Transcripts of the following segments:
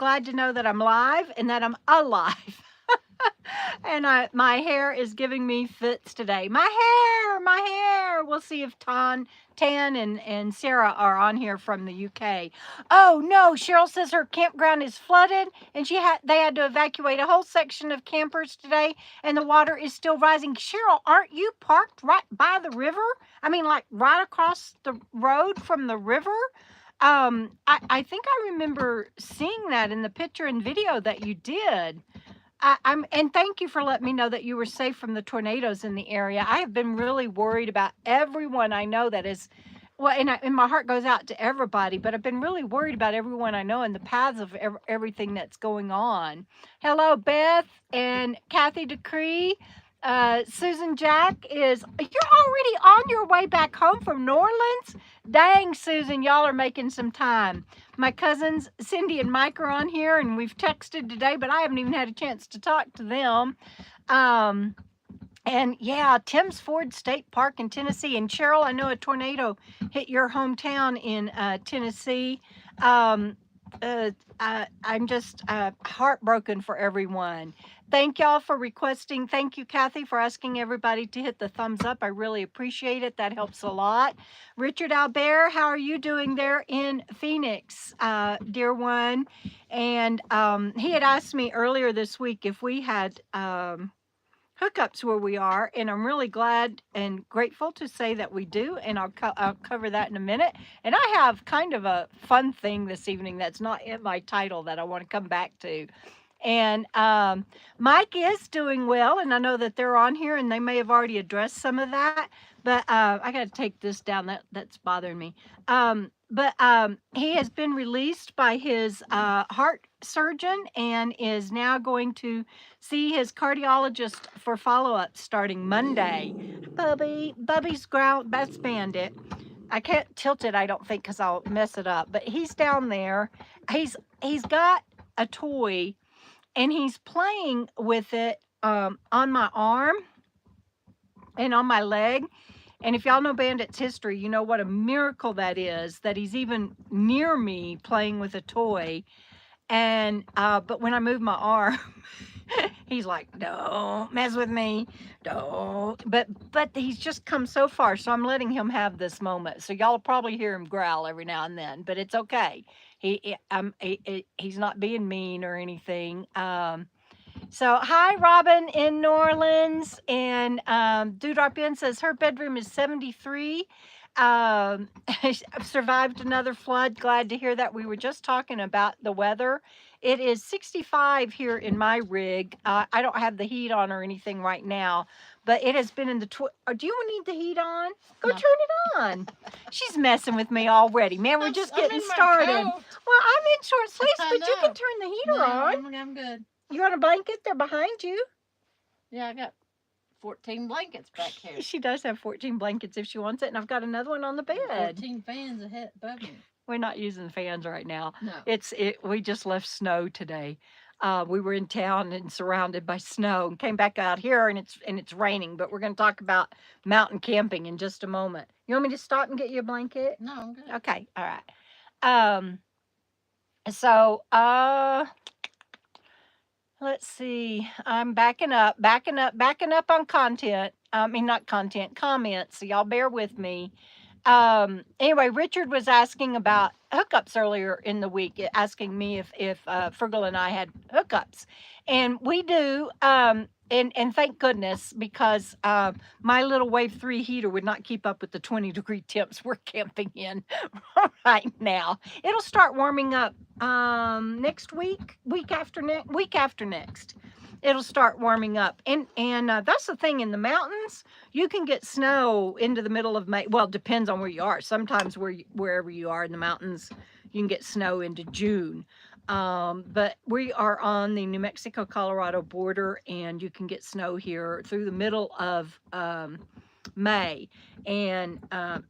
glad to know that I'm live and that I'm alive. And my hair is giving me fits today. My hair. We'll see if Tan and Sarah are on here from the UK. Oh no, Cheryl says her campground is flooded and they had to evacuate a whole section of campers today and the water is still rising. Cheryl, aren't you parked right by the river? I mean, like right across the road from the river? I think I remember seeing that in the picture and video that you did. And thank you for letting me know that you were safe from the tornadoes in the area. I have been really worried about everyone I know that is, well, and my heart goes out to everybody, but I've been really worried about everyone I know in the paths of everything that's going on. Hello, Beth and Kathy Decree. Susan Jack you're already on your way back home from New Orleans? Dang, Susan, y'all are making some time. My cousins Cindy and Mike are on here and we've texted today, but I haven't even had a chance to talk to them. And yeah, Tim's Ford State Park in Tennessee. And Cheryl, I know a tornado hit your hometown in Tennessee. I'm just heartbroken for everyone. Thank y'all for requesting. Thank you, Kathy, for asking everybody to hit the thumbs up. I really appreciate it. That helps a lot. Richard Albert, how are you doing there in Phoenix, dear one? And he had asked me earlier this week if we had hookups where we are, and I'm really glad and grateful to say that we do, and I'll cover that in a minute. And I have kind of a fun thing this evening that's not in my title that I want to come back to. And Mike is doing well, and I know that they're on here, and they may have already addressed some of that, but I got to take this down. That's bothering me. But he has been released by his heart surgeon and is now going to see his cardiologist for follow-up starting Monday. Bubby's ground, that's Bandit. I can't tilt it, I don't think, because I'll mess it up. But he's down there. He's got a toy, and he's playing with it on my arm and on my leg. And if y'all know Bandit's history, you know what a miracle that is, that he's even near me playing with a toy. And but when I move my arm, he's like, don't mess with me, don't. But he's just come so far, so I'm letting him have this moment. So y'all will probably hear him growl every now and then, but it's okay. He's not being mean or anything. So hi, Robin in New Orleans, and Dewdrop In says her bedroom is 73. I've survived another flood. Glad to hear that. We were just talking about the weather. It is 65 here in my rig. I don't have the heat on or anything right now, but it has been in the do you need the heat on? Go turn it on. She's messing with me already. Man, we're just getting started. Well, I'm in short sleeves, but you can turn the heater on. I'm good. You want a blanket? They're behind you. Yeah, I got 14 blankets back here. She does have 14 blankets if she wants it, and I've got another one on the bed. 14 fans ahead above me. We're not using the fans right now. No. We just left snow today. We were in town and surrounded by snow and came back out here and it's raining, but we're going to talk about mountain camping in just a moment. You want me to stop and get you a blanket? No, I'm good. Okay. All right. Let's see. I'm backing up on content. I mean, not content, comments. So y'all bear with me. Anyway, Richard was asking about hookups earlier in the week, asking me if Fergal and I had hookups, and we do. And thank goodness, because my little Wave 3 heater would not keep up with the 20-degree temps we're camping in right now. It'll start warming up next week, week after next. It'll start warming up. And that's the thing, in the mountains, you can get snow into the middle of May. Well, it depends on where you are. Sometimes wherever you are in the mountains, you can get snow into June. But we are on the New Mexico-Colorado border, and you can get snow here through the middle of May. And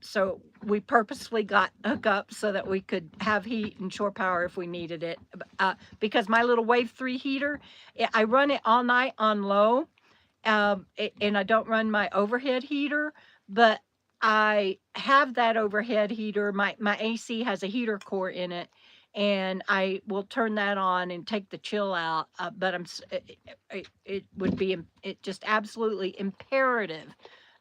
so we purposefully got hookups so that we could have heat and shore power if we needed it. Because my little Wave 3 heater, I run it all night on low, and I don't run my overhead heater, but I have that overhead heater. My AC has a heater core in it, and I will turn that on and take the chill out. But it would be it just absolutely imperative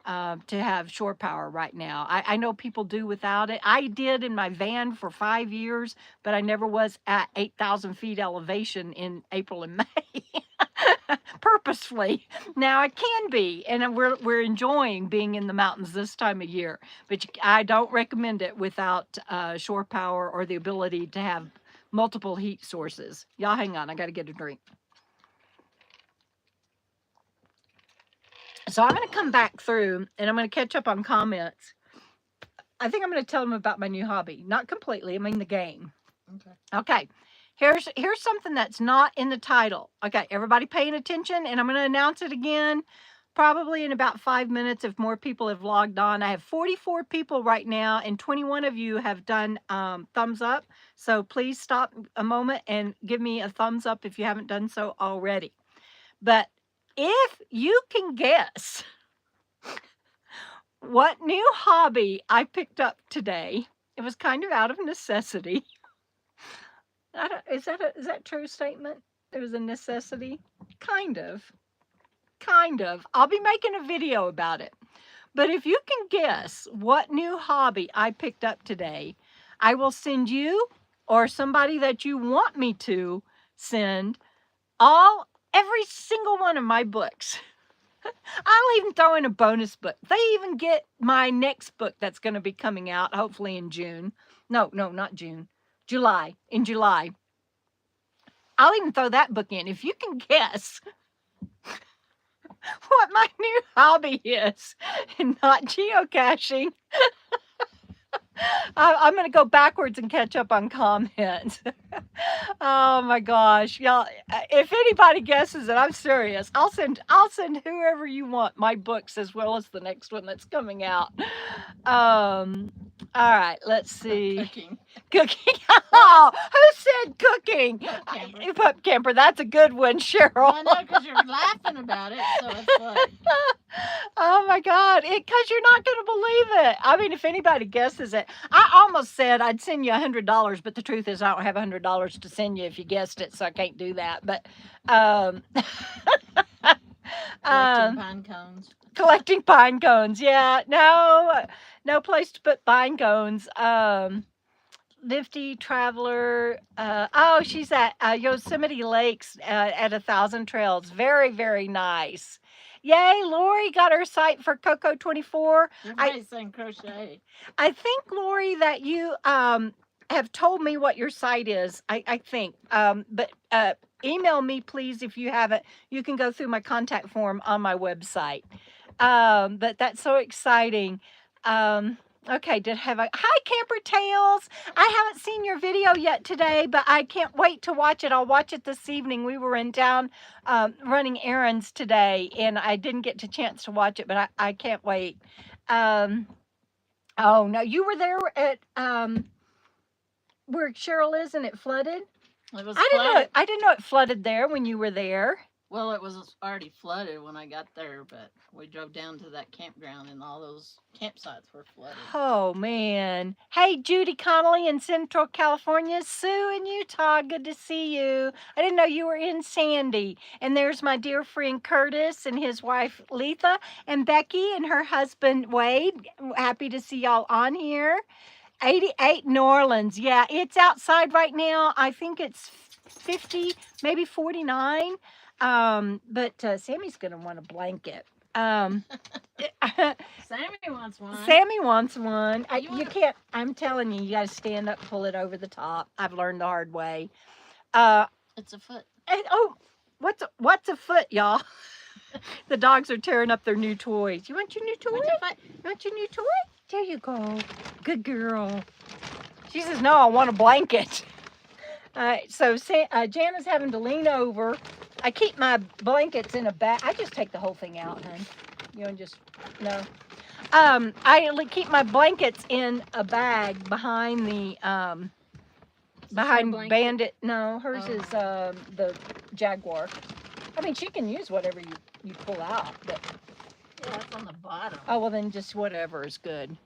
to have shore power right now. I know people do without it. I did in my van for 5 years, but I never was at 8,000 feet elevation in April and May. Purposefully. Now I can be, and we're enjoying being in the mountains this time of year. But I don't recommend it without shore power or the ability to have multiple heat sources. Y'all hang on, I got to get a drink. So I'm going to come back through and I'm going to catch up on comments. I think I'm going to tell them about my new hobby. Not completely, I mean the game. Okay. Here's something that's not in the title. Okay, everybody paying attention, and I'm going to announce it again probably in about 5 minutes if more people have logged on. I have 44 people right now, and 21 of you have done thumbs up. So please stop a moment and give me a thumbs up if you haven't done so already. But if you can guess what new hobby I picked up today, it was kind of out of necessity. Is that a true statement? It was a necessity? Kind of. I'll be making a video about it. But if you can guess what new hobby I picked up today, I will send you or somebody that you want me to send every single one of my books. I'll even throw in a bonus book. They even get my next book that's going to be coming out hopefully in June. No, not June. July. In July. I'll even throw that book in. If you can guess what my new hobby is and not geocaching, I'm going to go backwards and catch up on comments. Oh my gosh, y'all! If anybody guesses it, I'm serious. I'll send whoever you want my books as well as the next one that's coming out. All right, let's see. Cooking. Oh, who said cooking? Pup camper. That's a good one, Cheryl. I know, because you're laughing about it, so it's like. Oh my God! Because you're not going to believe it. I mean, if anybody guesses it, I almost said I'd send you $100, but the truth is I don't have $100 to send you if you guessed it, so I can't do that. But Collecting pine cones. Collecting pine cones. Yeah, no place to put pine cones. Nifty Traveler. Oh, she's at Yosemite Lakes at 1,000 Trails. Very, very nice. Yay, Lori got her site for KOKO 24. Everybody's saying crochet. I think, Lori, that you have told me what your site is, I think. But email me, please, if you haven't. You can go through my contact form on my website. But that's so exciting. Okay, hi, Camper Tales. I haven't seen your video yet today, but I can't wait to watch it. I'll watch it this evening. We were in town running errands today, and I didn't get a chance to watch it, but I can't wait. Oh, no, you were there at where Cheryl is, and it flooded? It was I didn't know it flooded there when you were there. Well, it was already flooded when I got there, but we drove down to that campground and all those campsites were flooded. Oh, man. Hey, Judy Connolly in Central California. Sue in Utah, good to see you. I didn't know you were in Sandy. And there's my dear friend Curtis and his wife Letha and Becky and her husband Wade. Happy to see y'all on here. 88 New Orleans. Yeah, it's outside right now. I think it's 50, maybe 49. But Sammy's going to want a blanket. Sammy wants one. Sammy wants one. You can't, I'm telling you, you got to stand up, pull it over the top. I've learned the hard way. It's a foot. What's a foot, y'all? The dogs are tearing up their new toys. You want your new toy? You want your new toy? There you go. Good girl. She says, no, I want a blanket. So Jana's having to lean over. I keep my blankets in a bag. I just take the whole thing out, hon. You know, just, no. I keep my blankets in a bag behind the, behind Bandit. No, hers is the Jaguar. I mean, she can use whatever you pull out, but. Yeah, that's on the bottom. Oh, well, then just whatever is good.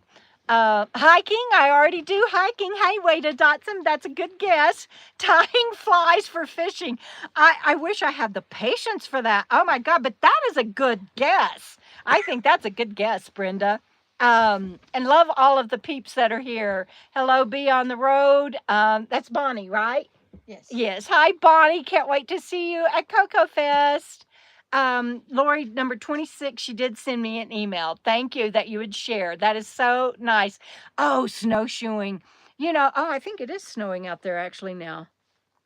Hiking, I already do hiking. Hey, Wada Dotson, that's a good guess. Tying flies for fishing. I wish I had the patience for that. Oh my God, but that is a good guess. I think that's a good guess, Brenda. And love all of the peeps that are here. Hello, Be on the Road. That's Bonnie, right? Yes. Yes. Hi, Bonnie. Can't wait to see you at KOKO Fest. Lori, number 26, she did send me an email. Thank you that you would share. That is so nice. Oh, snowshoeing. You know, oh, I think it is snowing out there actually now.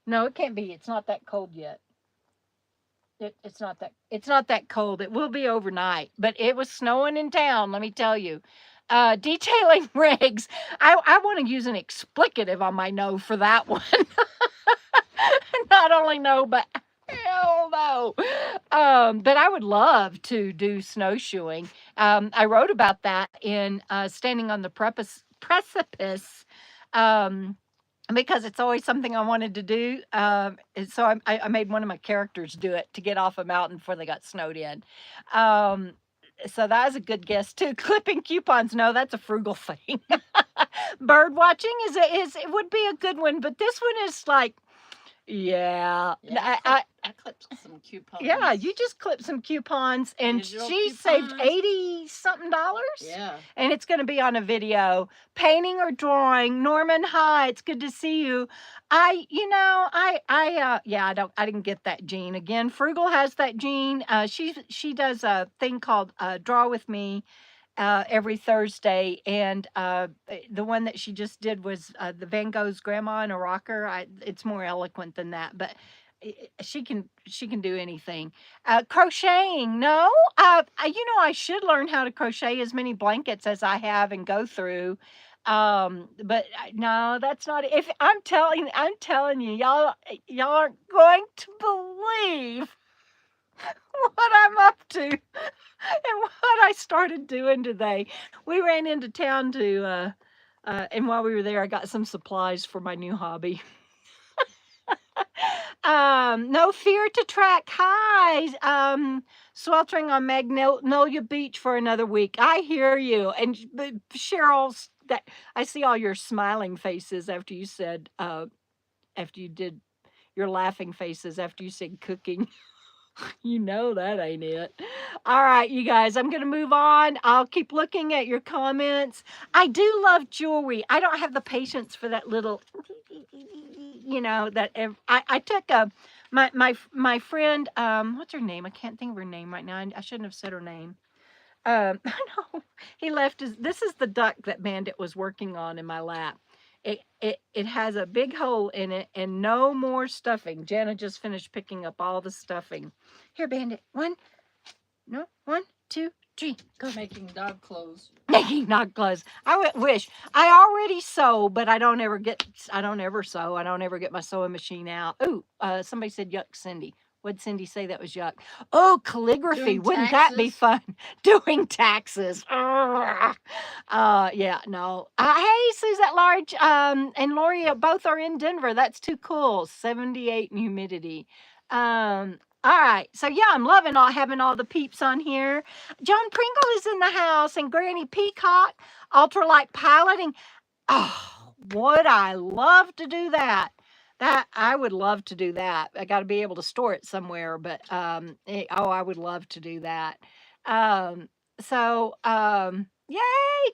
No, it can't be. It's not that cold yet. It's not that cold. It will be overnight, but it was snowing in town, let me tell you. Detailing rigs. I want to use an explicative on my no for that one. Not only no, but hell no. But I would love to do snowshoeing. I wrote about that in Standing on the Precipice. Because it's always something I wanted to do. And so I made one of my characters do it to get off a mountain before they got snowed in. So that was a good guess too. Clipping coupons, no, that's a frugal thing. Bird watching it would be a good one, but this one is like, yeah. I clipped some coupons. Yeah, you just clipped some coupons, and Digital she saved coupons. $80-something. Yeah. And it's going to be on a video. Painting or drawing. Norman, hi, it's good to see you. I didn't get that gene. Again, Frugal has that gene. She does a thing called Draw With Me every Thursday, and the one that she just did was the Van Gogh's Grandma in a Rocker. It's more eloquent than that, but she can do anything. Crocheting, no. I should learn how to crochet as many blankets as I have and go through. But no, that's not it. If I'm telling you, y'all aren't going to believe what I'm up to and what I started doing today. We ran into town and while we were there, I got some supplies for my new hobby. No fear to track highs. Sweltering on Magnolia Beach for another week. I hear you. And Cheryl's that I see all your smiling faces after you said after you did your laughing faces after you said cooking. You know that ain't it. All right, you guys, I'm going to move on. I'll keep looking at your comments. I do love jewelry. I don't have the patience for that little, I took my friend, what's her name? I can't think of her name right now. I shouldn't have said her name. I know he left this is the duck that Bandit was working on in my lap. It has a big hole in it and no more stuffing. Jana just finished picking up all the stuffing. Here, Bandit. 1, 2, 3. Go. Making dog clothes. Making dog clothes. I wish I already sew, but I don't ever sew. I don't ever get my sewing machine out. Ooh, somebody said yuck, Cindy. What'd Cindy say that was yuck? Oh, calligraphy. Doing Wouldn't that be taxes. fun? Doing taxes. Yeah, no. Hey, Suzette Large and Lori both are in Denver. That's too cool. 78 and humidity. All right. So yeah, I'm loving having all the peeps on here. Joan Pringle is in the house and Granny Peacock, ultralight piloting. Oh, would I love to do that? I would love to do that. I got to be able to store it somewhere, but I would love to do that. Yay,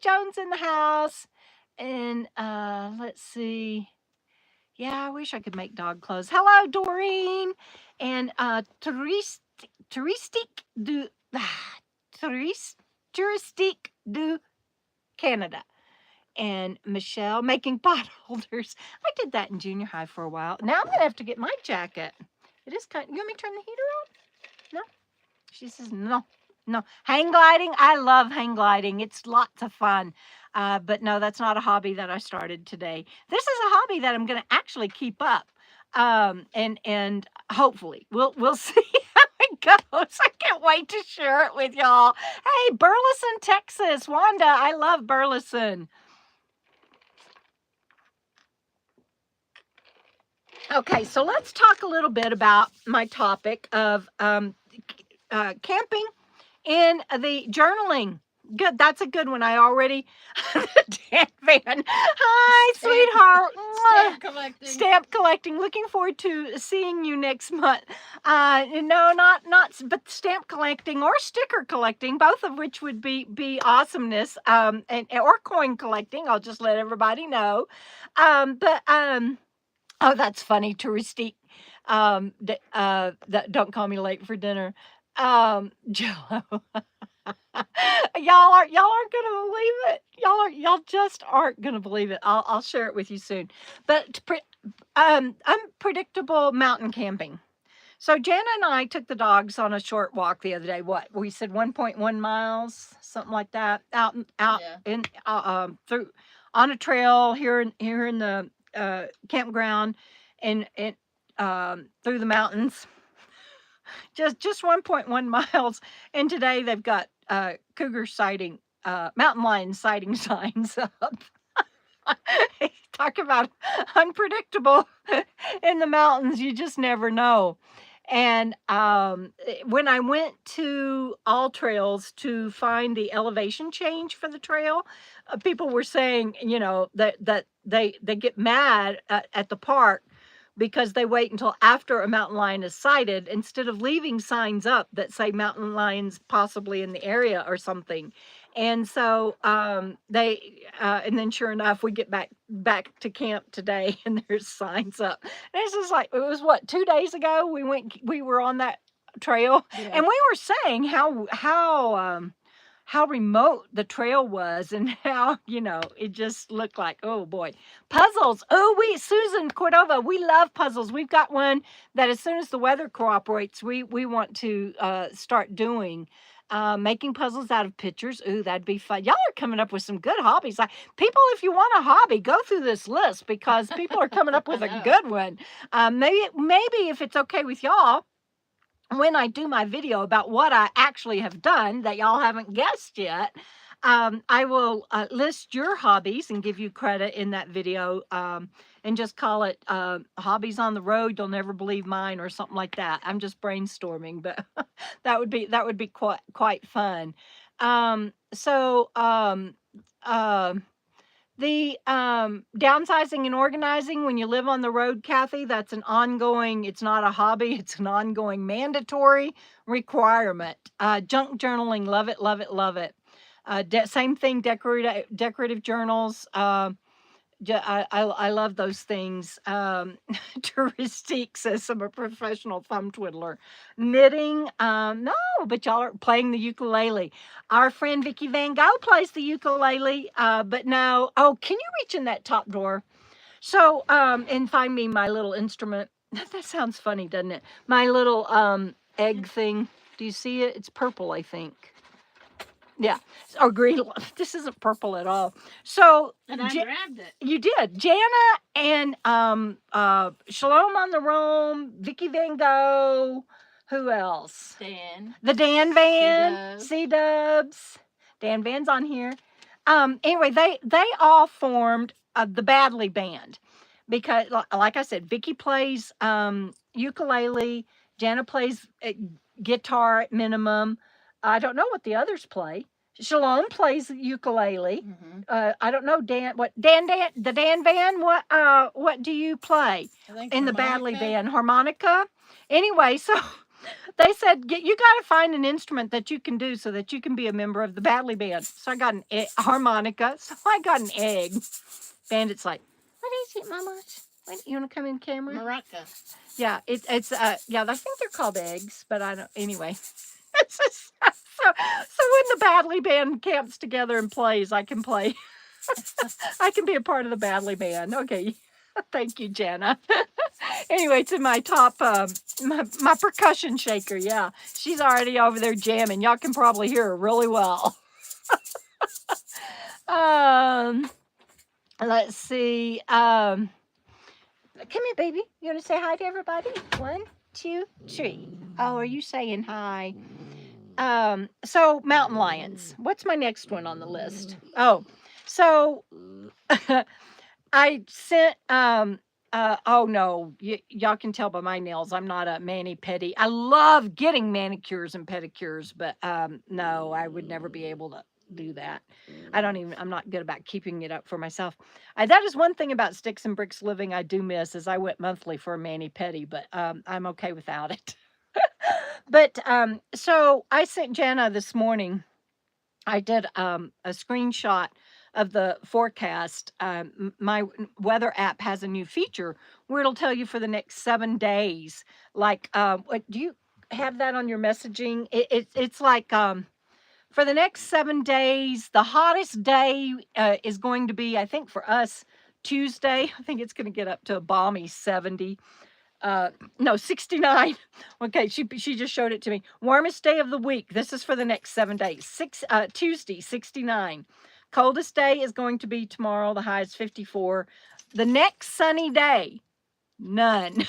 Joan's in the house. And let's see. Yeah, I wish I could make dog clothes. Hello, Doreen. And touristique du Canada. And Michelle making pot holders. I did that in junior high for a while. Now I'm gonna have to get my jacket. It is kind. You want me to turn the heater on? No. She says no. Hang gliding. I love hang gliding. It's lots of fun. But no, that's not a hobby that I started today. This is a hobby that I'm gonna actually keep up. And hopefully we'll see how it goes. I can't wait to share it with y'all. Hey, Burleson, Texas. Wanda, I love Burleson. Okay, so let's talk a little bit about my topic of camping in the journaling Good. That's a good one. I already. Dan Van. Hi, sweetheart. Stamp collecting. Stamp collecting. Looking forward to seeing you next month. No, but stamp collecting or sticker collecting, both of which would be awesomeness. Or coin collecting. I'll just let everybody know. Oh, that's funny. Touristy. Don't call me late for dinner. Jello. y'all aren't gonna believe it. Y'all just aren't gonna believe it. I'll share it with you soon. But unpredictable mountain camping. So Jana and I took the dogs on a short walk the other day. What we said, 1.1 miles, something like that, out Yeah. in through on a trail here in the campground and through the mountains. Just 1.1 miles, and today they've got cougar sighting, mountain lion sighting signs up. Talk about unpredictable in the mountains. You just never know. And when I went to All Trails to find the elevation change for the trail, people were saying, you know, that they get mad at the park because they wait until after a mountain lion is sighted instead of leaving signs up that say mountain lions possibly in the area or something. And so and then sure enough, we get back to camp today and there's signs up. And this is like, it was what, 2 days ago we were on that trail, Yeah. and we were saying how remote the trail was and how, you know, it just looked like, oh boy. Puzzles. Oh, Susan Cordova, we love puzzles. We've got one that as soon as the weather cooperates, we want to start doing. Making puzzles out of pictures. Ooh, that'd be fun. Y'all are coming up with some good hobbies. Like, people, if you want a hobby, go through this list because people are coming up with a good one. Maybe if it's okay with y'all, when I do my video about what I actually have done that y'all haven't guessed yet, I will list your hobbies and give you credit in that video, and just call it Hobbies on the Road You'll Never Believe Mine or something like that. I'm just brainstorming, but that would be quite fun. The downsizing and organizing when you live on the road, Kathy, that's an ongoing, it's not a hobby, it's an ongoing mandatory requirement. Junk journaling, love it, love it, love it. Same thing, decorative journals. I love those things. Touristique says I'm a professional thumb twiddler. Knitting, no, but y'all are playing the ukulele. Our friend Vicki Van Gogh plays the ukulele, but no. Oh, can you reach in that top drawer? So, and find me my little instrument. That sounds funny, doesn't it? My little egg thing. Do you see it? It's purple, I think. Yeah, or green. This isn't purple at all. So, And I grabbed it. you did. Jana and Shalom on the Roam, Vicki Van Gogh. Who else? Dan. The Dan Van, C-Dubs. C-Dubs. Dan Van's on here. Anyway, they all formed the Badley Band because, like I said, Vicki plays ukulele. Jana plays guitar at minimum. I don't know what the others play. Shalom plays ukulele. Mm-hmm. I don't know the Dan Van. What do you play in the Badley Band? Harmonica. Anyway, so they said you got to find an instrument that you can do so that you can be a member of the Badley Band. So I got an harmonica. So I got an egg. Bandit's like, what is it, Mama? Wait, you want to come in camera? Maraca. Yeah, it's yeah. I think they're called eggs, but I don't. Anyway. So when the Badley Band camps together and plays, I can play. I can be a part of the Badley Band. Okay. Thank you, Jana. Anyway, it's in my top, my percussion shaker. Yeah, she's already over there jamming. Y'all can probably hear her really well. Let's see. Come here, baby. You want to say hi to everybody? 1, 2, 3. Oh, are you saying hi? So mountain lions. What's my next one on the list? Oh, so I sent, oh no, y'all can tell by my nails, I'm not a mani-pedi. I love getting manicures and pedicures, but no, I would never be able do that. I'm not good about keeping it up for myself. That is one thing about Sticks and Bricks living I do miss is I went monthly for a mani-pedi, but I'm okay without it. But so I sent Jana this morning. I did a screenshot of the forecast. My weather app has a new feature where it'll tell you for the next 7 days. Like, what do you have that on your messaging? It's like for the next 7 days, the hottest day is going to be, I think, for us Tuesday. I think it's going to get up to a balmy 70. No, 69. Okay, she just showed it to me. Warmest day of the week. This is for the next 7 days. Tuesday, 69. Coldest day is going to be tomorrow. The high is 54. The next sunny day, none.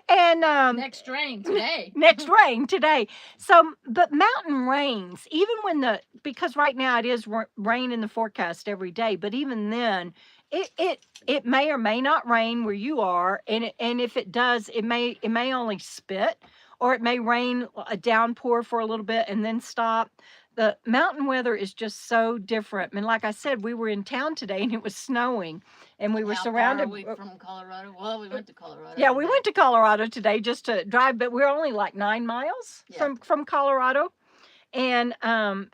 and Next rain today. Next rain today. So, but mountain rains, even when because right now it is rain in the forecast every day, but even then, it may or may not rain where you are, and if it does, it may only spit, or it may rain a downpour for a little bit and then stop. The mountain weather is just so different. I mean, like I said, we were in town today and it was snowing, and we were surrounded. How far are we from Colorado? Well, we went to Colorado. Yeah, we went to Colorado today just to drive, but we're only like 9 miles from Colorado. And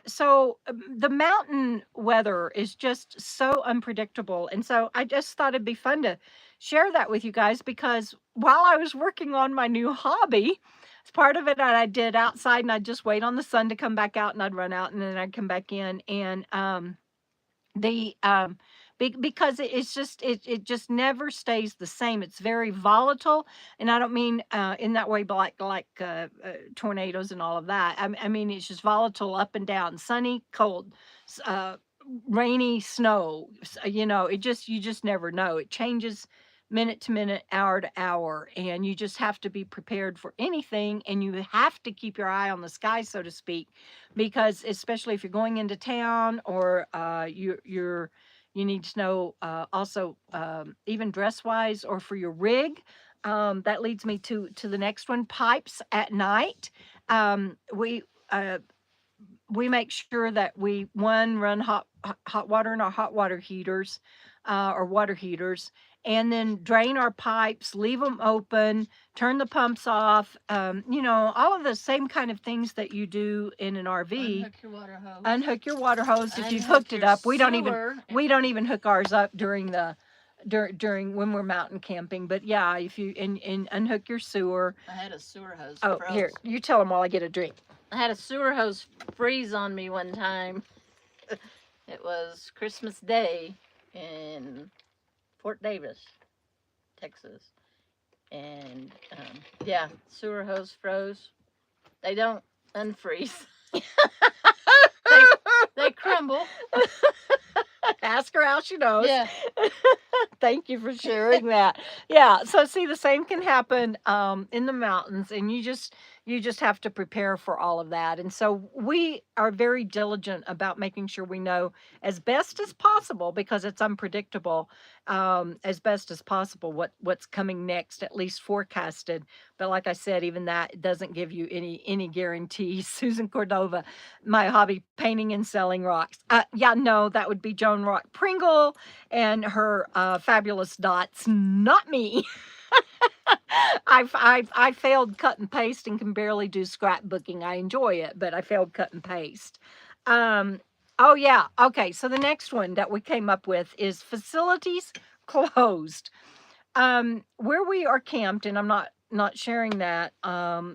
so the mountain weather is just so unpredictable. And so I just thought it'd be fun to share that with you guys, because while I was working on my new hobby, it's part of it that I did outside, and I'd just wait on the sun to come back out, and I'd run out and then I'd come back in. And because it just never stays the same. It's very volatile, and I don't mean in that way, but like tornadoes and all of that. I mean it's just volatile up and down, sunny, cold, rainy, snow. You know, you just never know. It changes minute to minute, hour to hour, and you just have to be prepared for anything, and you have to keep your eye on the sky, so to speak, because especially if you're going into town, or you need to know also even dress wise, or for your rig. That leads me to the next one: pipes at night. We make sure that we run hot water in our hot water heaters, or water heaters, and then drain our pipes, leave them open, turn the pumps off. You know, all of the same kind of things that you do in an RV. Unhook your water hose. Unhook your water hose if you've hooked it up. We don't even hook ours up during when we're mountain camping. But yeah, if you and unhook your sewer. I had a sewer hose. Oh, froze. Here, you tell them while I get a drink. I had a sewer hose freeze on me one time. It was Christmas Day in Fort Davis, Texas, and yeah, sewer hose froze. They don't unfreeze. they crumble. Ask her how she knows. Yeah. Thank you for sharing that. Yeah. So see, the same can happen in the mountains, and you just have to prepare for all of that. And so we are very diligent about making sure we know as best as possible, because it's unpredictable, as best as possible what's coming next, at least forecasted. But like I said, even that doesn't give you any guarantees. Susan Cordova, my hobby, painting and selling rocks. Yeah, no, that would be Joan Rock Pringle and her fabulous dots, not me. I failed cut and paste and can barely do scrapbooking. I enjoy it, but I failed cut and paste. Oh yeah. Okay. So the next one that we came up with is facilities closed. Where we are camped, and I'm not sharing that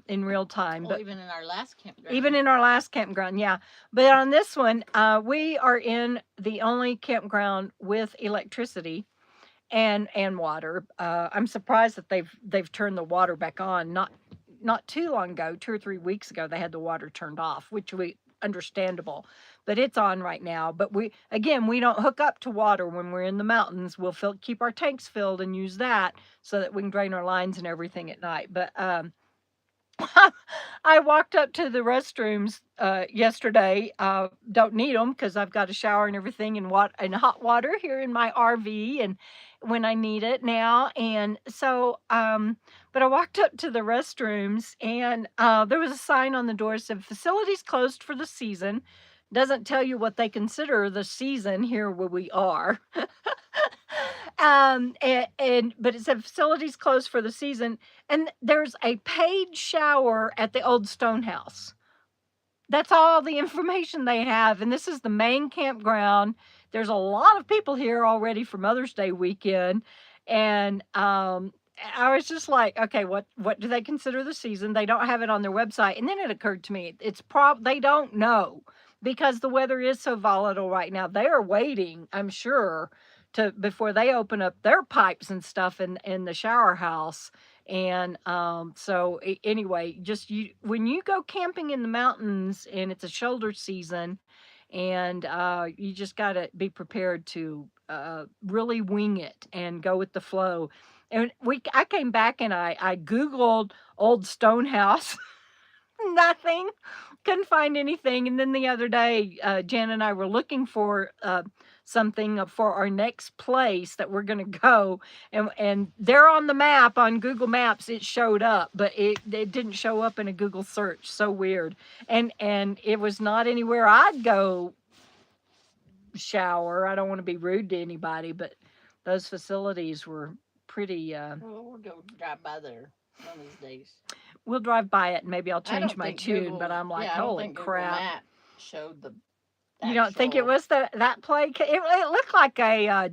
in real time, well, but even in our last campground. Even in our last campground, yeah. But on this one, we are in the only campground with electricity and water. I'm surprised that they've turned the water back on. Not too long ago, 2 or 3 weeks ago, they had the water turned off, which understandable, but it's on right now. But we don't hook up to water when we're in the mountains. We'll keep our tanks filled and use that so that we can drain our lines and everything at night. But I walked up to the restrooms yesterday. Don't need them because I've got a shower and everything and hot water here in my RV, when I need it now. And so, but I walked up to the restrooms and there was a sign on the door that said facilities closed for the season. Doesn't tell you what they consider the season here where we are. And but it said facilities closed for the season, and there's a paid shower at the old stone house. That's all the information they have, and this is the main campground. There's a lot of people here already for Mother's Day weekend, and I was just like, okay, what do they consider the season? They don't have it on their website, and then it occurred to me, they don't know because the weather is so volatile right now. They are waiting, I'm sure, to before they open up their pipes and stuff in the shower house. And so anyway, just when you go camping in the mountains and it's a shoulder season, and you just got to be prepared to really wing it and go with the flow. And I came back and I Googled old stone house. Nothing, couldn't find anything. And then the other day, Jan and I were looking for something for our next place that we're going to go, and there on the map on Google Maps it showed up, but it didn't show up in a Google search. So weird. And it was not anywhere I'd go shower. I don't want to be rude to anybody, but those facilities were pretty Well, we'll go drive by there one of these days. we'll drive by it and maybe I'll I change don't my think tune, Google, but I'm like, yeah, I don't holy think Google crap. Map showed the You don't think it actual- was that play? It looked like a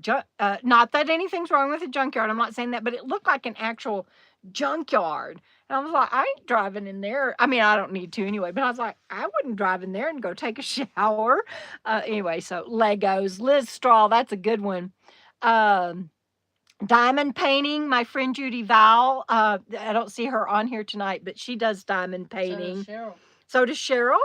not that anything's wrong with a junkyard. I'm not saying that, but it looked like an actual junkyard. And I was like, I ain't driving in there. I mean, I don't need to anyway, but I was like, I wouldn't drive in there and go take a shower. Anyway, so Legos, Liz Straw, that's a good one. Diamond painting, my friend Judy Val. I don't see her on here tonight, but she does diamond painting. So does Cheryl. So does Cheryl?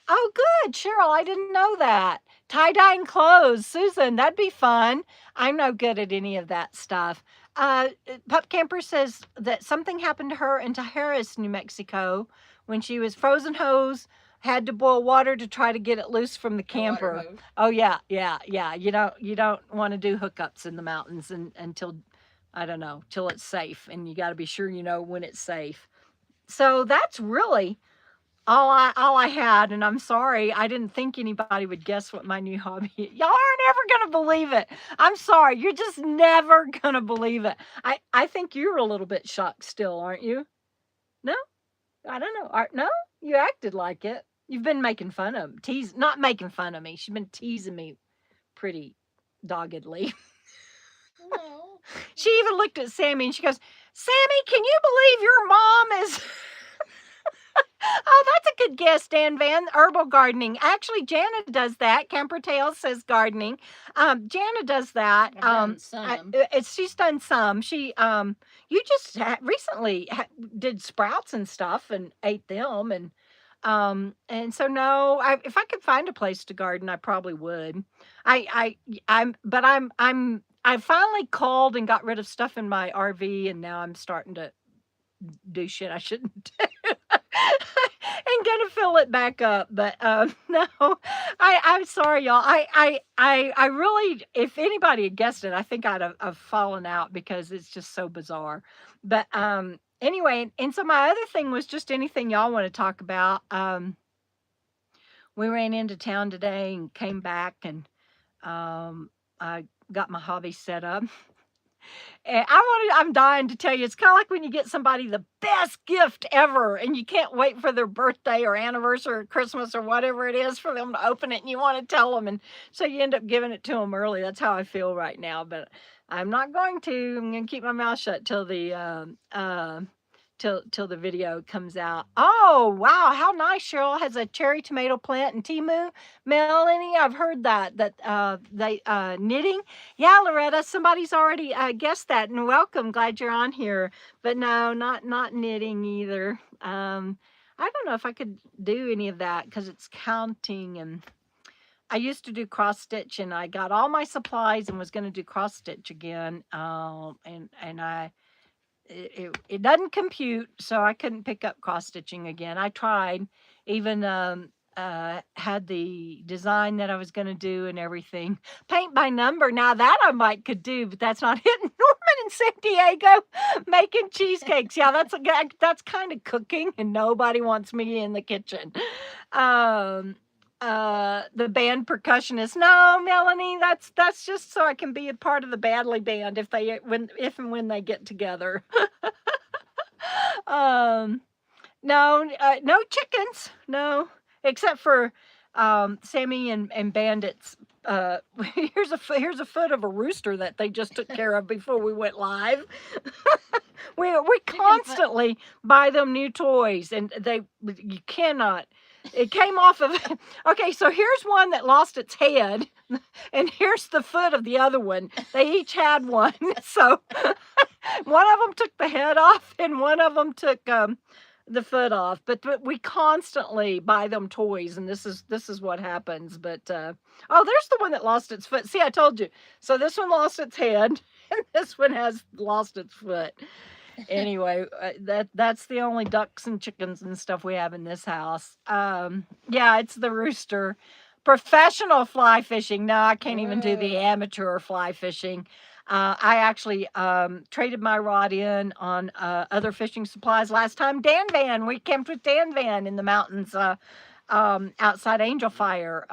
Oh, good, Cheryl. I didn't know that. Tie-dyeing clothes. Susan, that'd be fun. I'm no good at any of that stuff. Pup Camper says that something happened to her in Harris, New Mexico, when she was frozen hose, had to boil water to try to get it loose from the camper. Oh, yeah. You don't want to do hookups in the mountains until, I don't know, till it's safe. And you got to be sure you know when it's safe. So that's really all I had, and I'm sorry, I didn't think anybody would guess what my new hobby is. Y'all aren't ever gonna believe it. I'm sorry, you're just never gonna believe it. I think you're a little bit shocked still, aren't you? No? I don't know. No? You acted like it. You've been making fun of not making fun of me. She's been teasing me pretty doggedly. No. She even looked at Sammy and she goes, Sammy, can you believe your mom is Oh, that's a good guess, Dan Van. Herbal gardening. Actually, Jana does that. Camper Tales says gardening. Jana does that. I've done some. She's done some. She, you just recently did sprouts and stuff and ate them, and so no. If I could find a place to garden, I probably would. I finally culled and got rid of stuff in my RV, and now I'm starting to do shit I shouldn't do. And gonna fill it back up, but no, I'm sorry, y'all. I really, if anybody had guessed it, I think I'd have fallen out because it's just so bizarre. But anyway, and so my other thing was just anything y'all want to talk about. We ran into town today and came back, and I got my hobby set up. And I'm dying to tell you, it's kind of like when you get somebody the best gift ever and you can't wait for their birthday or anniversary or Christmas or whatever it is for them to open it, and you want to tell them. And so you end up giving it to them early. That's how I feel right now, but I'm not going to. I'm going to keep my mouth shut till the till the video comes out. Oh, wow, how nice. Cheryl has a cherry tomato plant in Timu. Melanie, I've heard that they knitting. Yeah, Loretta, somebody's already guessed that, and welcome. Glad you're on here. But no, not knitting either. I don't know if I could do any of that because it's counting, and I used to do cross stitch, and I got all my supplies and was going to do cross stitch again. And it doesn't compute, so I couldn't pick up cross stitching again. I tried, even had the design that I was going to do and everything. Paint by number. Now that I might could do, but that's not it. Norman in San Diego making cheesecakes. Yeah, that's kind of cooking, and nobody wants me in the kitchen. Um, the band percussionist. No, Melanie, that's just so I can be a part of the Badley band if if and when they get together. um, no, no chickens. No, except for Sammy and Bandits. Here's a foot of a rooster that they just took care of before we went live. we constantly buy them new toys, and you cannot. It came off of. Okay, so here's one that lost its head, and here's the foot of the other one. They each had one, so one of them took the head off, and one of them took the foot off. But we constantly buy them toys, and this is what happens. But oh, there's the one that lost its foot. See, I told you. So this one lost its head, and this one has lost its foot. Anyway, that's the only ducks and chickens and stuff we have in this house. Yeah, it's the Rooster. Professional fly fishing. No, I can't even do the amateur fly fishing. I actually traded my rod in on other fishing supplies last time. Dan Van, we camped with Dan Van in the mountains outside Angel Fire.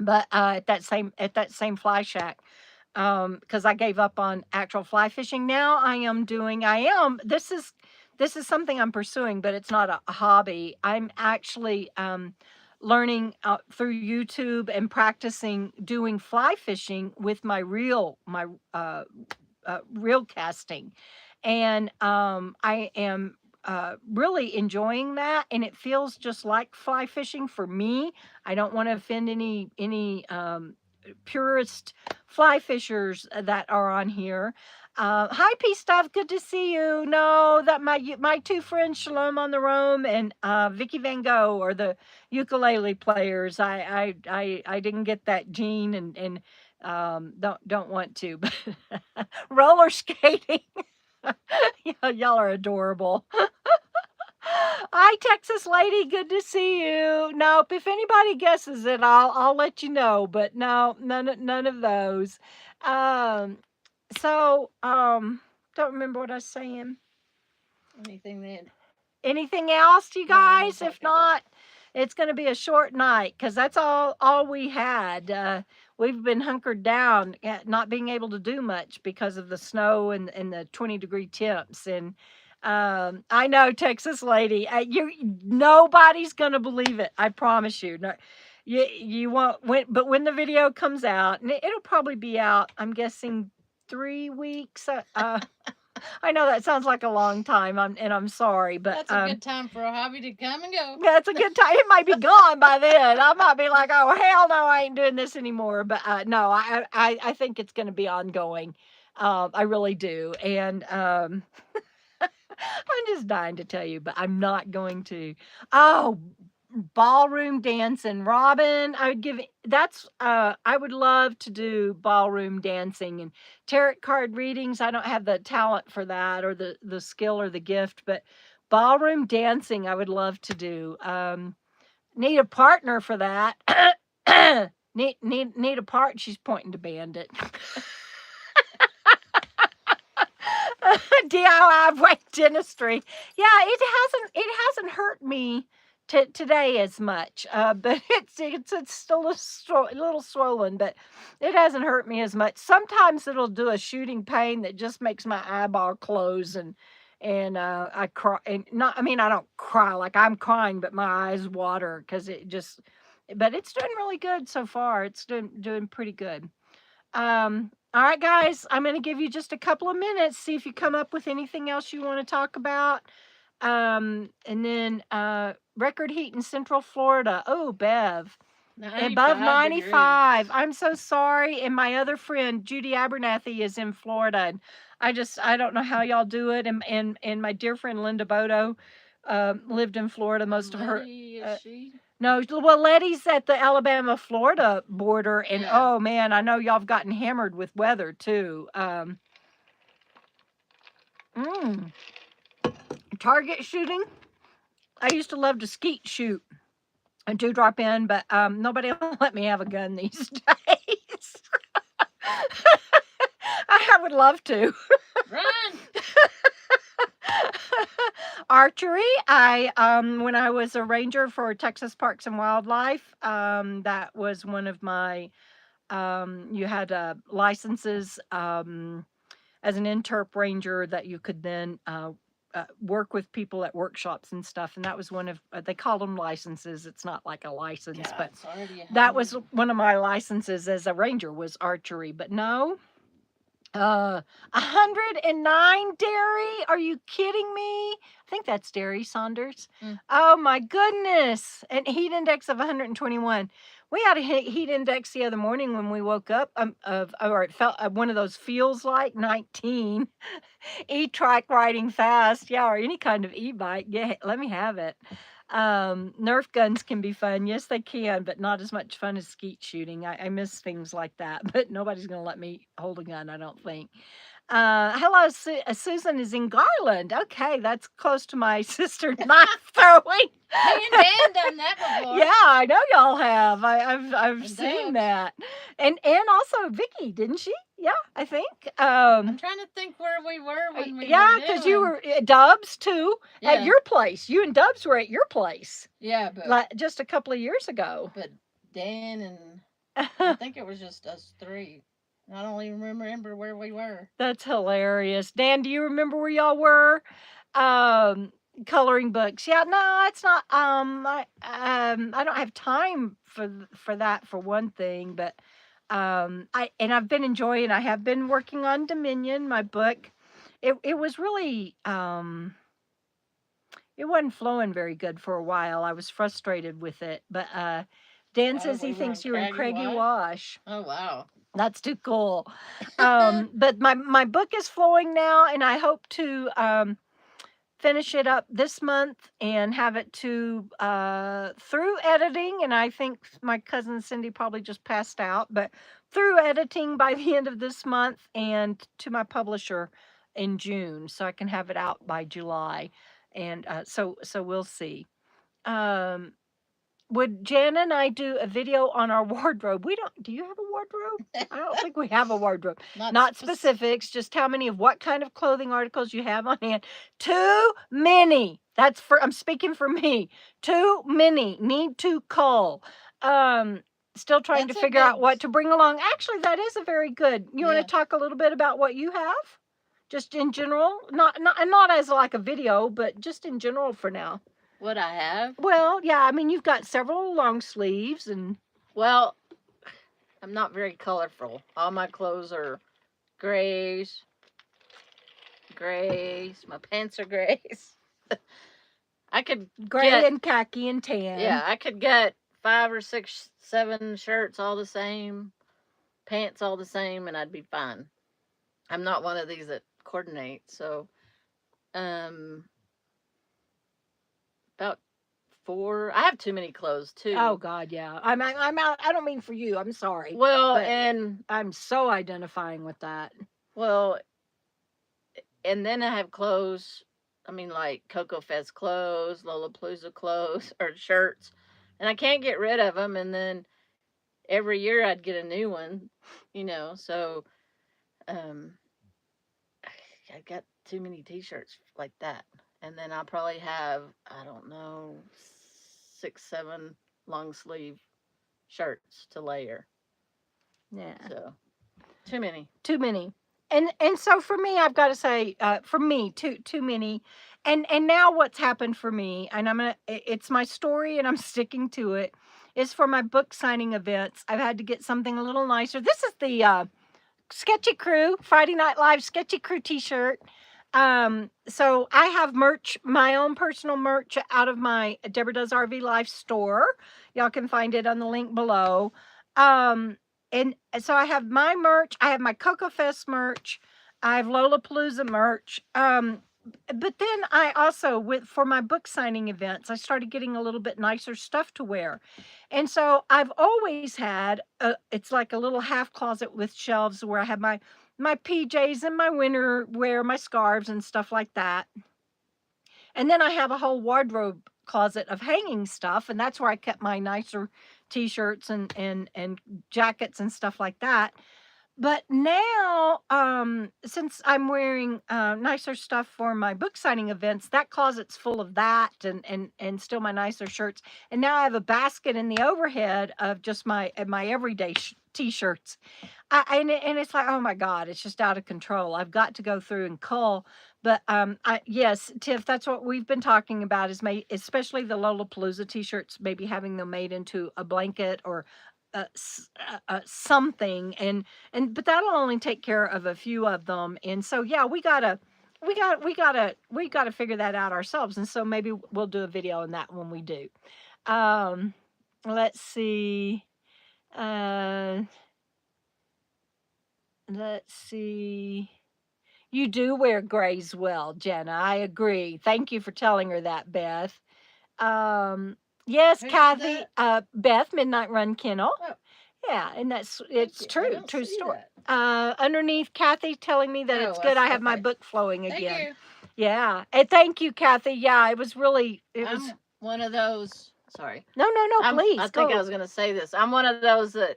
But at that same fly shack. Because I gave up on actual fly fishing. Now this is something I'm pursuing, but it's not a hobby. I'm actually learning through YouTube and practicing doing fly fishing with my reel casting. And I am really enjoying that, and it feels just like fly fishing for me. I don't want to offend any purist fly fishers that are on here. Hi, P Stuff, good to see you. No, that my two friends Shalom on the Roam and Vicky Van Gogh are the ukulele players. I didn't get that gene and don't want to. But roller skating. Y'all are adorable. Hi, Texas lady. Good to see you. Nope. If anybody guesses it, I'll let you know. But no, none of those. Don't remember what I was saying. Anything else, you guys? If not, it's going to be a short night because that's all we had. We've been hunkered down, not being able to do much because of the snow and the 20-degree temps. And I know, Texas lady, nobody's going to believe it. I promise you. No, you won't. But when the video comes out, and it'll probably be out, I'm guessing 3 weeks. I know that sounds like a long time, and I'm sorry, but that's a good time for a hobby to come and go. That's a good time. It might be gone by then. I might be like, oh hell no, I ain't doing this anymore. But no, I think it's going to be ongoing. I really do, and I'm just dying to tell you, but I'm not going to. Oh, ballroom dancing, Robin. I would love to do ballroom dancing and tarot card readings. I don't have the talent for that, or the skill or the gift, but ballroom dancing I would love to do. Need a partner for that. need a part. She's pointing to Bandit. DIY weight dentistry. Yeah, it hasn't hurt me today as much, but it's still a little swollen, but it hasn't hurt me as much. Sometimes it'll do a shooting pain that just makes my eyeball close, and I cry, and I don't cry like I'm crying, but my eyes water because but it's doing really good so far. It's doing pretty good. All right, guys, I'm going to give you just a couple of minutes, see if you come up with anything else you want to talk about. And then record heat in Central Florida. Oh, Bev. Above 95. Degrees. I'm so sorry. And my other friend, Judy Abernathy, is in Florida. And I don't know how y'all do it. And my dear friend Linda Bodo lived in Florida most of her. Is she? No, well, Letty's at the Alabama-Florida border, and oh man, I know y'all have gotten hammered with weather too. Target shooting. I used to love to skeet shoot. do drop in, but nobody will let me have a gun these days. I would love to. Run! Archery. When I was a ranger for Texas Parks and Wildlife, that was one of my. You had licenses as an interp ranger that you could then work with people at workshops and stuff, and that was one of they called them licenses. It's not like a license, Yeah, but it's already that was one of my licenses as a ranger was archery. But no, 109 dairy. Are you kidding me? I think that's dairy, Saunders. Mm. Oh my goodness. And heat index of 121. We had a heat index the other morning when we woke up or it felt one of those feels like 19. E-trike riding fast. Yeah, or any kind of e-bike. Yeah, let me have it. Nerf guns can be fun. Yes, they can, but not as much fun as skeet shooting. I miss things like that, but nobody's going to let me hold a gun, I don't think. Hello, Susan is in Garland. Okay, that's close to my sister knife throwing. Me and Dan done that before. Yeah, I know y'all have. I've And seen Debs. that, and also Vicky, didn't she? Yeah, I think. I'm trying to think where we were when we Yeah, were because you doing. were Dubs too at Yeah. your place. You and Dubs were at your place Yeah, but like just a couple of years ago. but Dan and I think it was just us three. I don't even remember where we were. That's hilarious. Dan, do you remember where y'all were? Coloring books. Yeah, no, it's not. I don't have time for that for one thing, but I've been enjoying. I have been working on Dominion, my book. It was really it wasn't flowing very good for a while. I was frustrated with it, but Dan Oh, says we he were thinks on you're in Craggy Craggy Wash? Wash. Oh wow. That's too cool. But my book is flowing now, and I hope to finish it up this month and have it to through editing. And I think my cousin Cindy probably just passed out, but through editing by the end of this month and to my publisher in June, so I can have it out by July. And so we'll see. Would Jan and I do a video on our wardrobe? We don't. Do you have a wardrobe? I don't think we have a wardrobe. Not specifics, just how many of what kind of clothing articles you have on hand. Too many. That's for. I'm speaking for me. Too many. Need to cull. Still trying That's to a figure out good- what to bring along. Actually, that is a very good. You Yeah. want to talk a little bit about what you have? Just in general, not as like a video, but just in general for now. What I have? Well, yeah, I mean, you've got several long sleeves and Well, I'm not very colorful. All my clothes are grays. My pants are grays. I could gray get, and khaki and tan. yeah, I could get 5 or 6, 7 shirts all the same, pants all the same, and I'd be fine. I'm not one of these that coordinate, so about 4. I have too many clothes too. Oh God, yeah. I'm out. I don't mean for you. I'm sorry. Well, but and I'm so identifying with that. well, and then I have clothes. I mean, like Coco Fest clothes, Lollapalooza clothes, or shirts, and I can't get rid of them. And then every year I'd get a new one, So, I got too many T-shirts like that, and then I'll probably have, I don't know, 6, 7 long sleeve shirts to layer. Yeah. So, too many. Too many. And so for me, I've got to say, for me, too many. And now what's happened for me, and it's my story, and I'm sticking to it. Is for my book signing events. I've had to get something a little nicer. This is the Sketchy Crew Friday Night Live Sketchy Crew T-shirt. So I have merch, my own personal merch out of my Debra Does RV Life store. Y'all can find it on the link below. And so I have my merch. I have my KOKO Fest merch. I have Lollapalooza merch. But then I also, for my book signing events, I started getting a little bit nicer stuff to wear. And so I've always had, it's like a little half closet with shelves where I have my PJs and my winter wear, my scarves and stuff like that. And then I have a whole wardrobe closet of hanging stuff, and that's where I kept my nicer t-shirts and jackets and stuff like that. But now, since I'm wearing nicer stuff for my book signing events, that closet's full of that and still my nicer shirts. And now I have a basket in the overhead of just my everyday t-shirts. And it's like, oh my God, it's just out of control. I've got to go through and cull. But yes, Tiff, that's what we've been talking about is especially the Lollapalooza t-shirts, maybe having them made into a blanket or something, but that'll only take care of a few of them. And so yeah, we gotta figure that out ourselves. And so maybe we'll do a video on that when we do. Let's see. Let's see. You do wear grays well, Jenna. I agree. Thank you for telling her that, Beth. Yes, Who said Kathy, that? Beth, Midnight Run Kennel. Oh, Yeah, and it's thank you. I true, don't true see story. that. Underneath Kathy telling me that it's Oh, good. I I see. have my Okay. book flowing Thank again. you. Yeah, and thank you, Kathy. Yeah, it was really, it was. I'm one of those. Sorry. No, please. I think go. I was gonna say this. I'm one of those that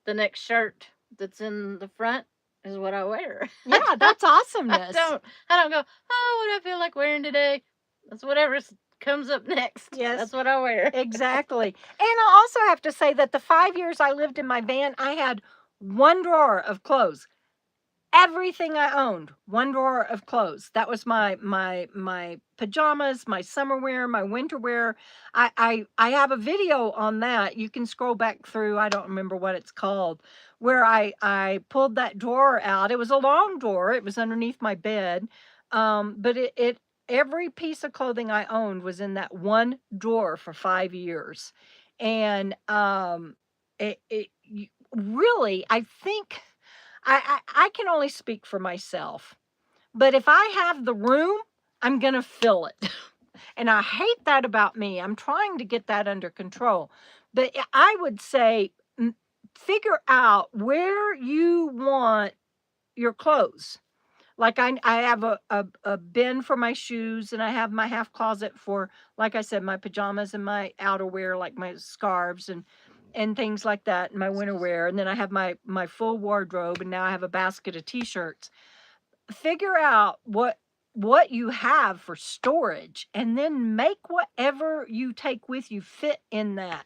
the next shirt that's in the front is what I wear. Yeah, that's awesomeness. I don't go, oh, what do I feel like wearing today? That's whatever comes up next. Yes. That's what I wear. Exactly. And I also have to say that the 5 years I lived in my van, I had one drawer of clothes. Everything I owned, one drawer of clothes. That was my pajamas, my summer wear, my winter wear. I have a video on that. You can scroll back through. I don't remember what it's called, where I pulled that drawer out. It was a long drawer. It was underneath my bed. But every piece of clothing I owned was in that one drawer for 5 years. And really, I think I can only speak for myself, but if I have the room, I'm going to fill it. And I hate that about me. I'm trying to get that under control. But I would say figure out where you want your clothes. Like I have a bin for my shoes, and I have my half closet for, like I said, my pajamas and my outerwear, like my scarves and things like that, and my winter wear. And then I have my full wardrobe, and now I have a basket of t-shirts. Figure out what you have for storage, and then make whatever you take with you fit in that.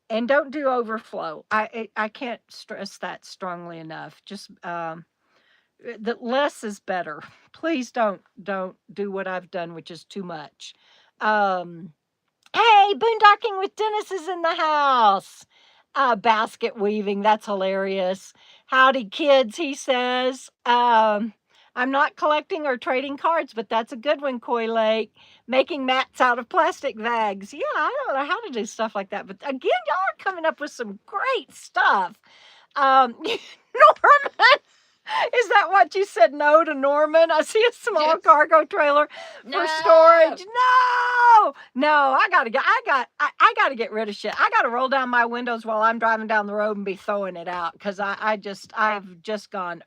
And don't do overflow. I can't stress that strongly enough. Just that less is better. Please don't do what I've done, which is too much. Hey, boondocking with Dennis is in the house. Basket weaving, that's hilarious. Howdy, kids, he says. I'm not collecting or trading cards, but that's a good one, Coy Lake. Making mats out of plastic bags. Yeah, I don't know how to do stuff like that. But again, y'all are coming up with some great stuff. Norman, is that what you said? No to Norman? I see a small cargo trailer for storage. No, I gotta get rid of shit. I gotta roll down my windows while I'm driving down the road and be throwing it out, because I've just gone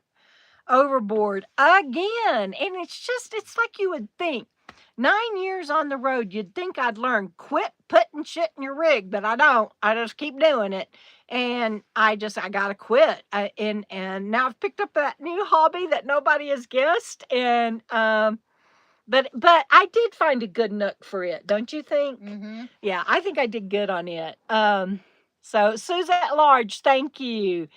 overboard again. And it's like you would think 9 years on the road, you'd think I'd learn quit putting shit in your rig, but I don't. I just keep doing it. And I gotta quit. And now I've picked up that new hobby that nobody has guessed. And but I did find a good nook for it, don't you think? Mm-hmm. Yeah, I think I did good on it. So Suzette Large, thank you.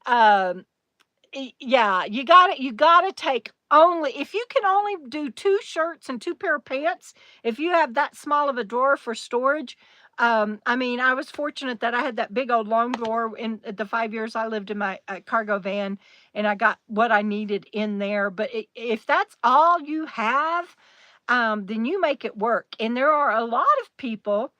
Yeah, you gotta take only, if you can only do 2 shirts and 2 pair of pants, if you have that small of a drawer for storage. I mean, I was fortunate that I had that big old long drawer in the 5 years I lived in my cargo van, and I got what I needed in there. But if that's all you have, then you make it work. And there are a lot of people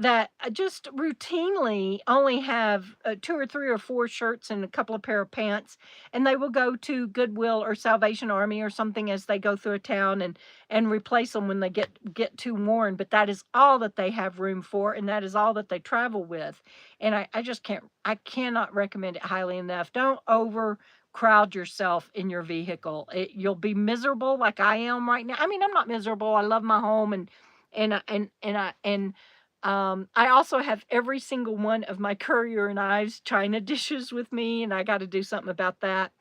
that just routinely only have 2 or 3 or 4 shirts and a couple of pair of pants, and they will go to Goodwill or Salvation Army or something as they go through a town and replace them when they get too worn. But that is all that they have room for, and that is all that they travel with. And I cannot recommend it highly enough. Don't overcrowd yourself in your vehicle. You'll be miserable like I am right now. I mean, I'm not miserable. I love my home, and I also have every single one of my Courier knives, china dishes with me, and I got to do something about that.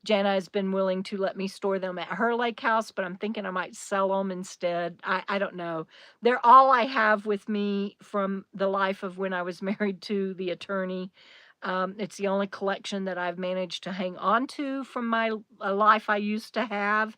Jana has been willing to let me store them at her lake house, but I'm thinking I might sell them instead. I don't know. They're all I have with me from the life of when I was married to the attorney. It's the only collection that I've managed to hang on to from my life I used to have.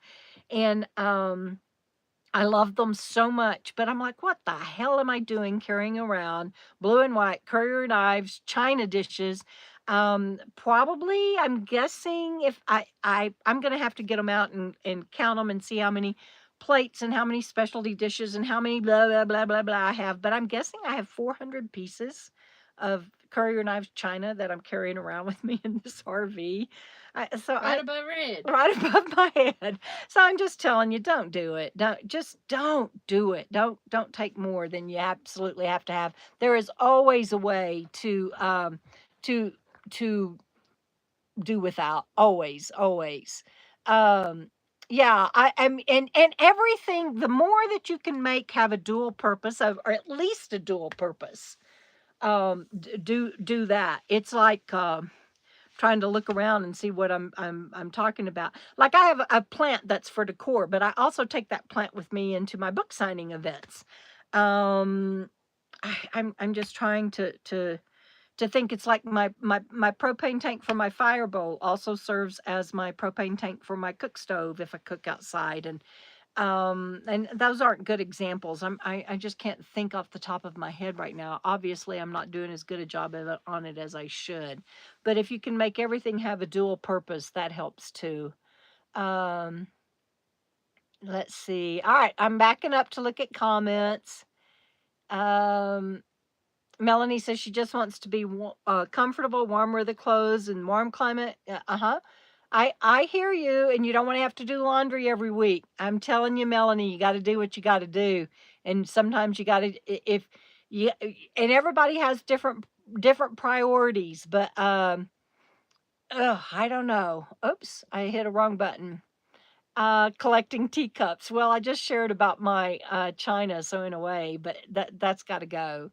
And I love them so much, but I'm like, what the hell am I doing carrying around blue and white Courier knives, china dishes? Probably, I'm guessing if I'm gonna have to get them out and count them and see how many plates and how many specialty dishes and how many blah blah blah blah blah I have. But I'm guessing I have 400 pieces of Courier knives china that I'm carrying around with me in this RV. Right above red. Right above my head. So I'm just telling you, don't do it. Don't do it. Don't take more than you absolutely have to have. There is always a way to to do without. Always, always. Um yeah, I am, and everything, the more that you can make have a dual purpose of, or at least a dual purpose. Do that. It's like trying to look around and see what I'm talking about. Like I have a plant that's for decor, but I also take that plant with me into my book signing events. Um, I'm just trying to think. It's like my propane tank for my fire bowl also serves as my propane tank for my cook stove if I cook outside. And those aren't good examples. I just can't think off the top of my head right now. Obviously, I'm not doing as good a job on it as I should. But if you can make everything have a dual purpose, that helps too. Um, let's see. All right, I'm backing up to look at comments. Um, Melanie says she just wants to be comfortable, warm weather clothes, and warm climate. Uh-huh. I hear you, and you don't want to have to do laundry every week. I'm telling you, Melanie, you got to do what you got to do, and sometimes you got to, if you, and everybody has different priorities, but I don't know. Oops, I hit a wrong button. Collecting teacups. Well, I just shared about my china, so in a way, but that's got to go.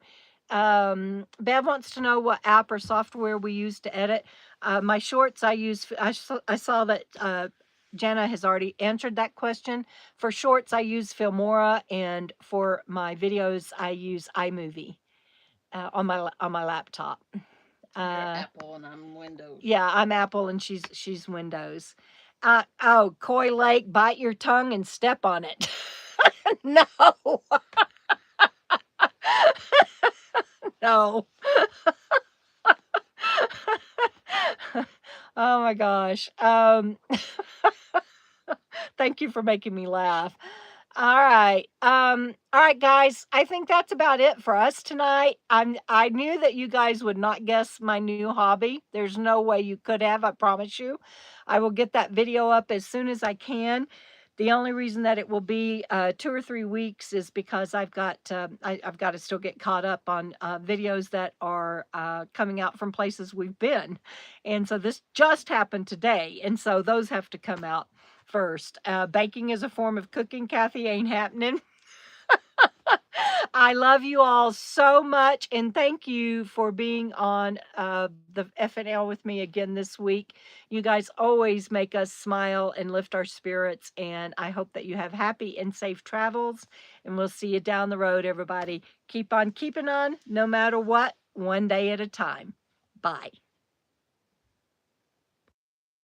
Bev wants to know what app or software we use to edit. My shorts, I saw that Jana has already answered that question. For shorts, I use Filmora, and for my videos, I use iMovie on my laptop. You're Apple and I'm Windows. Yeah, I'm Apple and she's Windows. Coy Lake, bite your tongue and step on it. No. No. Oh my gosh. Thank you for making me laugh. All right. All right, guys. I think that's about it for us tonight. I knew that you guys would not guess my new hobby. There's no way you could have, I promise you. I will get that video up as soon as I can. The only reason that it will be 2 or 3 weeks is because I've got to still get caught up on videos that are coming out from places we've been, and so this just happened today, and so those have to come out first. Baking is a form of cooking, Kathy, ain't happening. I love you all so much, and thank you for being on the FNL with me again this week. You guys always make us smile and lift our spirits, and I hope that you have happy and safe travels, and we'll see you down the road, everybody. Keep on keeping on, no matter what, one day at a time. Bye.